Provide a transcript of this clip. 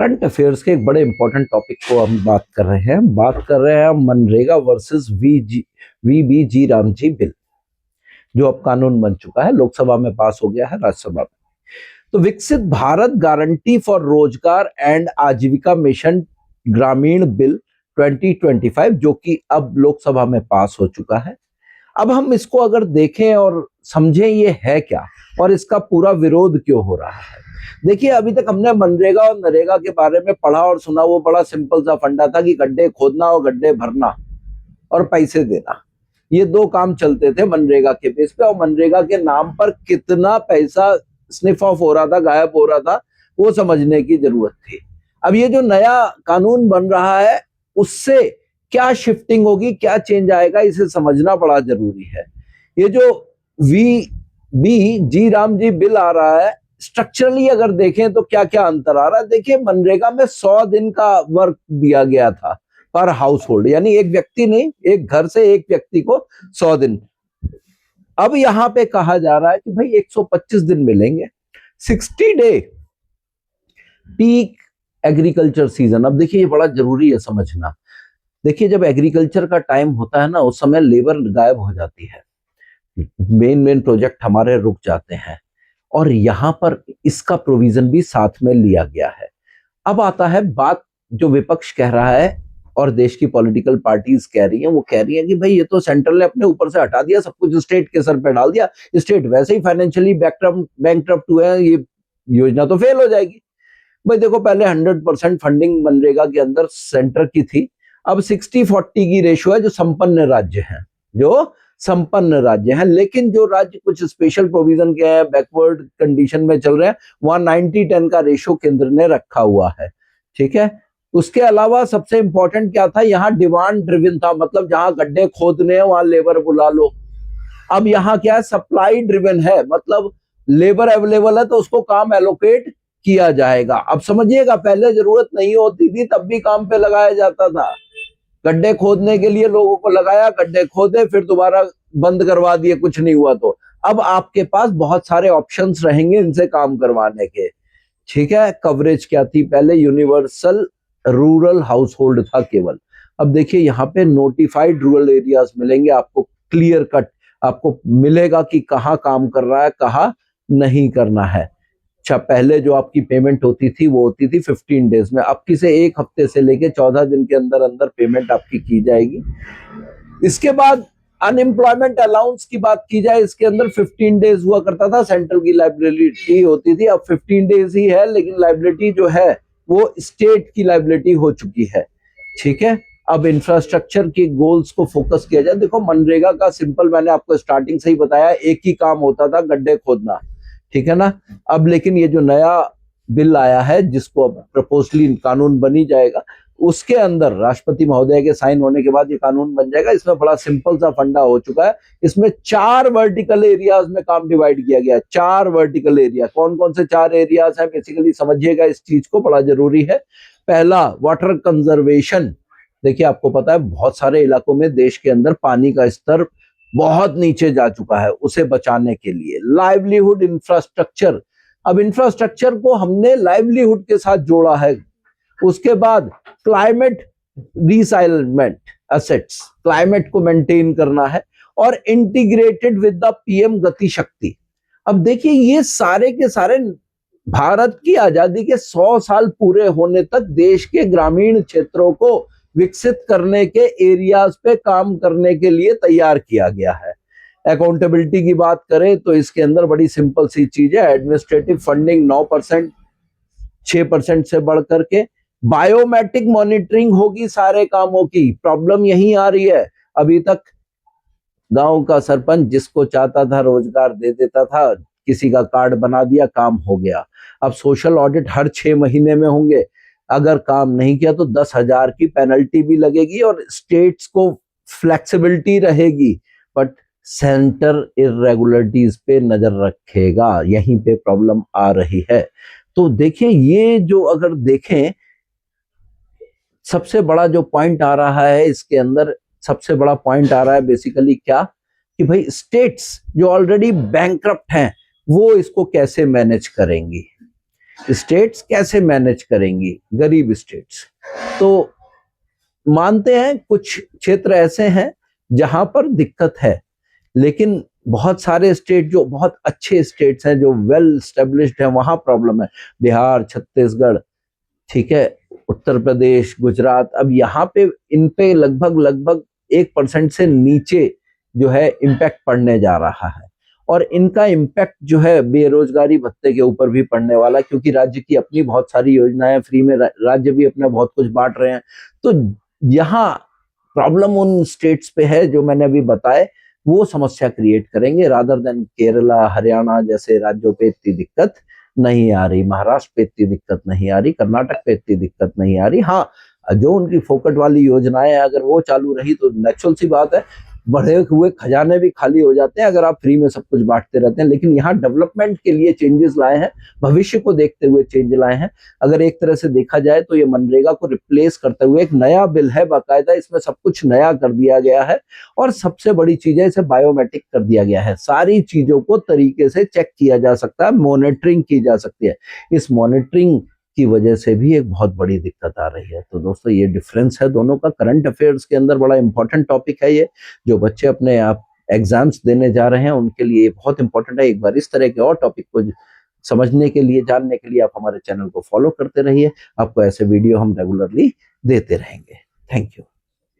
Current affairs के एक बड़े इंपॉर्टेंट टॉपिक को हम बात कर रहे हैं। MNREGA versus VBG Ramji bill, जो अब कानून बन चुका है, लोकसभा में पास हो गया है, राज्यसभा में। तो विकसित भारत गारंटी फॉर रोजगार एंड आजीविका मिशन ग्रामीण बिल 2025, जो कि अब लोकसभा में पास हो चुका है। अब हम इसको अगर देखें और समझें ये है क्या और इसका पूरा विरोध क्यों हो रहा है। देखिए, अभी तक हमने मनरेगा और नरेगा के बारे में पढ़ा और सुना। वो बड़ा सिंपल सा फंडा था कि गड्ढे खोदना और गड्ढे भरना और पैसे देना, ये दो काम चलते थे मनरेगा के बेस पे। और मनरेगा के नाम पर कितना पैसा स्निफ ऑफ हो रहा था, गायब हो रहा था, वो समझने की जरूरत थी। अब ये जो नया कानून बन रहा है, उससे क्या शिफ्टिंग होगी, क्या चेंज आएगा, इसे समझना बड़ा जरूरी है। ये जो वीबीजी रामजी बिल आ रहा है, स्ट्रक्चरली अगर देखें तो क्या क्या अंतर आ रहा है। देखिए, मनरेगा में 100 दिन का वर्क दिया गया था पर हाउस होल्ड, यानी एक व्यक्ति नहीं, एक घर से एक व्यक्ति को 100 दिन। अब यहां पे कहा जा रहा है कि भाई 125 दिन मिलेंगे, 60 डे पीक एग्रीकल्चर सीजन। अब देखिए, ये बड़ा जरूरी है समझना। देखिए, जब एग्रीकल्चर का टाइम होता है ना, उस समय लेबर गायब हो जाती है, मेन प्रोजेक्ट हमारे रुक जाते हैं, और यहां पर इसका प्रोविजन भी साथ में लिया गया है। अब आता है बात, जो विपक्ष कह रहा है और देश की पॉलिटिकल पार्टीज कह रही हैं, वो कह रही हैं कि भाई ये तो सेंट्रल ने अपने ऊपर से हटा दिया, सब कुछ स्टेट के सर पे डाल दिया, स्टेट वैसे ही फाइनेंशियली बैंकक्रप्ट हुए हैं, ये योजना तो फेल हो जाएगी। भाई देखो, पहले 100% फंडिंग मनरेगा के अंदर सेंटर की थी, अब 60-40 की रेशियो है, जो संपन्न राज्य हैं। लेकिन जो राज्य कुछ स्पेशल प्रोविजन के हैं, बैकवर्ड कंडीशन में चल रहे हैं, वहां 90-10 का रेशियो केंद्र ने रखा हुआ है। ठीक है। उसके अलावा सबसे इंपॉर्टेंट क्या था, यहाँ डिमांड ड्रिवन था, मतलब जहां गड्ढे खोदने हैं वहां लेबर बुला लो। अब यहाँ क्या है, सप्लाई ड्रिवन है, मतलब लेबर अवेलेबल है तो उसको काम एलोकेट किया जाएगा। अब समझिएगा, पहले जरूरत नहीं होती थी तब भी काम पे लगाया जाता था। गड्ढे खोदने के लिए लोगों को लगाया, गड्ढे खोदे, फिर दोबारा बंद करवा दिए, कुछ नहीं हुआ तो। अब आपके पास बहुत सारे ऑप्शंस रहेंगे इनसे काम करवाने के। ठीक है। कवरेज क्या थी पहले, यूनिवर्सल रूरल हाउस होल्ड था केवल। अब देखिए, यहाँ पे नोटिफाइड रूरल एरियाज मिलेंगे आपको, क्लियर कट आपको मिलेगा कि कहाँ काम कर रहा है, कहाँ नहीं करना है। अच्छा, पहले जो आपकी पेमेंट होती थी वो होती थी 15 डेज में, अब किसे 1 हफ्ते से लेके 14 दिन के अंदर अंदर पेमेंट आपकी की जाएगी। इसके बाद अनएम्प्लॉयमेंट अलाउंस की बात की जाए, इसके अंदर 15 डेज हुआ करता था, सेंट्रल की लाइबिलिटी होती थी, अब 15 डेज ही है, लेकिन लाइबिलिटी जो है वो स्टेट की लाइबिलिटी हो चुकी है। ठीक है। अब इंफ्रास्ट्रक्चर के गोल्स को फोकस किया जाए। देखो, मनरेगा का सिंपल, मैंने आपको स्टार्टिंग से ही बताया, एक ही काम होता था, गड्ढे खोदना। ठीक है ना। अब लेकिन ये जो नया बिल आया है, जिसको अब प्रपोजली कानून बनी जाएगा, उसके अंदर राष्ट्रपति महोदय के साइन होने के बाद ये कानून बन जाएगा। इसमें बड़ा सिंपल सा फंडा हो चुका है। इसमें 4 वर्टिकल एरियाज में काम डिवाइड किया गया है। 4 वर्टिकल एरिया, कौन कौन से 4 एरियाज हैं, बेसिकली समझिएगा इस चीज को, बड़ा जरूरी है। पहला, वाटर कंजर्वेशन। देखिए, आपको पता है बहुत सारे इलाकों में देश के अंदर पानी का स्तर बहुत नीचे जा चुका है, उसे बचाने के लिए। लाइवलीहुड इंफ्रास्ट्रक्चर, अब इंफ्रास्ट्रक्चर को हमने लाइवलीहुड के साथ जोड़ा है। उसके बाद क्लाइमेट रिसाइलमेंट एसेट्स, क्लाइमेट को मेंटेन करना है, और इंटीग्रेटेड विद द पीएम गति शक्ति। अब देखिए, ये सारे के सारे भारत की आजादी के 100 साल पूरे होने तक देश के ग्रामीण क्षेत्रों को विकसित करने के एरियाज पे काम करने के लिए तैयार किया गया है। अकाउंटेबिलिटी की बात करें तो इसके अंदर बड़ी सिंपल सी चीज है, एडमिनिस्ट्रेटिव फंडिंग 9%, 6% से बढ़ करके। बायोमेट्रिक मॉनिटरिंग होगी सारे कामों की। प्रॉब्लम यही आ रही है, अभी तक गांव का सरपंच जिसको चाहता था रोजगार दे देता था, किसी का कार्ड बना दिया, काम हो गया। अब सोशल ऑडिट हर 6 महीने में होंगे, अगर काम नहीं किया तो 10,000 की पेनल्टी भी लगेगी, और स्टेट्स को फ्लेक्सिबिलिटी रहेगी, बट सेंटर इरेगुलरिटीज पे नजर रखेगा। यहीं पे प्रॉब्लम आ रही है। तो देखिए, ये जो अगर देखें, सबसे बड़ा जो पॉइंट आ रहा है इसके अंदर, सबसे बड़ा पॉइंट आ रहा है बेसिकली क्या, कि भाई स्टेट्स जो ऑलरेडी बैंकक्रप्ट हैं वो इसको कैसे मैनेज करेंगी। स्टेट्स कैसे मैनेज करेंगी, गरीब स्टेट्स। तो मानते हैं कुछ क्षेत्र ऐसे हैं जहां पर दिक्कत है, लेकिन बहुत सारे स्टेट जो बहुत अच्छे स्टेट्स हैं, जो वेल स्टेब्लिश्ड हैं, वहां प्रॉब्लम है। बिहार, छत्तीसगढ़, ठीक है, उत्तर प्रदेश, गुजरात, अब यहाँ पे इन पे लगभग लगभग 1% से नीचे जो है इम्पैक्ट पड़ने जा रहा है। और इनका इम्पैक्ट जो है बेरोजगारी भत्ते के ऊपर भी पड़ने वाला, क्योंकि राज्य की अपनी बहुत सारी योजनाएं फ्री में, राज्य भी अपना बहुत कुछ बांट रहे हैं। तो यहाँ प्रॉब्लम उन स्टेट्स पे है जो मैंने अभी बताए, वो समस्या क्रिएट करेंगे, रादर देन केरला, हरियाणा जैसे राज्यों पे इतनी दिक्कत नहीं आ रही, महाराष्ट्र पे इतनी दिक्कत नहीं आ रही, कर्नाटक पे इतनी दिक्कत नहीं आ रही। हाँ, जो उनकी फोकट वाली योजनाएं अगर वो चालू रही तो नेचुरल सी बात है, बढ़े हुए खजाने भी खाली हो जाते हैं अगर आप फ्री में सब कुछ बांटते रहते हैं। लेकिन यहाँ डेवलपमेंट के लिए चेंजेस लाए हैं, भविष्य को देखते हुए चेंज लाए हैं। अगर एक तरह से देखा जाए तो ये मनरेगा को रिप्लेस करते हुए एक नया बिल है, बाकायदा इसमें सब कुछ नया कर दिया गया है। और सबसे बड़ी चीज है, इसे बायोमेट्रिक कर दिया गया है, सारी चीजों को तरीके से चेक किया जा सकता है, मॉनिटरिंग की जा सकती है। इस मॉनिटरिंग की वजह से भी एक बहुत बड़ी दिक्कत आ रही है। तो दोस्तों ये डिफरेंस है दोनों का, करंट अफेयर्स के अंदर बड़ा इंपॉर्टेंट टॉपिक है ये। जो बच्चे अपने आप एग्जाम्स देने जा रहे हैं उनके लिए बहुत इंपॉर्टेंट है। एक बार इस तरह के और टॉपिक को समझने के लिए, जानने के लिए आप हमारे चैनल को फॉलो करते रहिए। आपको ऐसे वीडियो हम रेगुलरली देते रहेंगे। Thank you.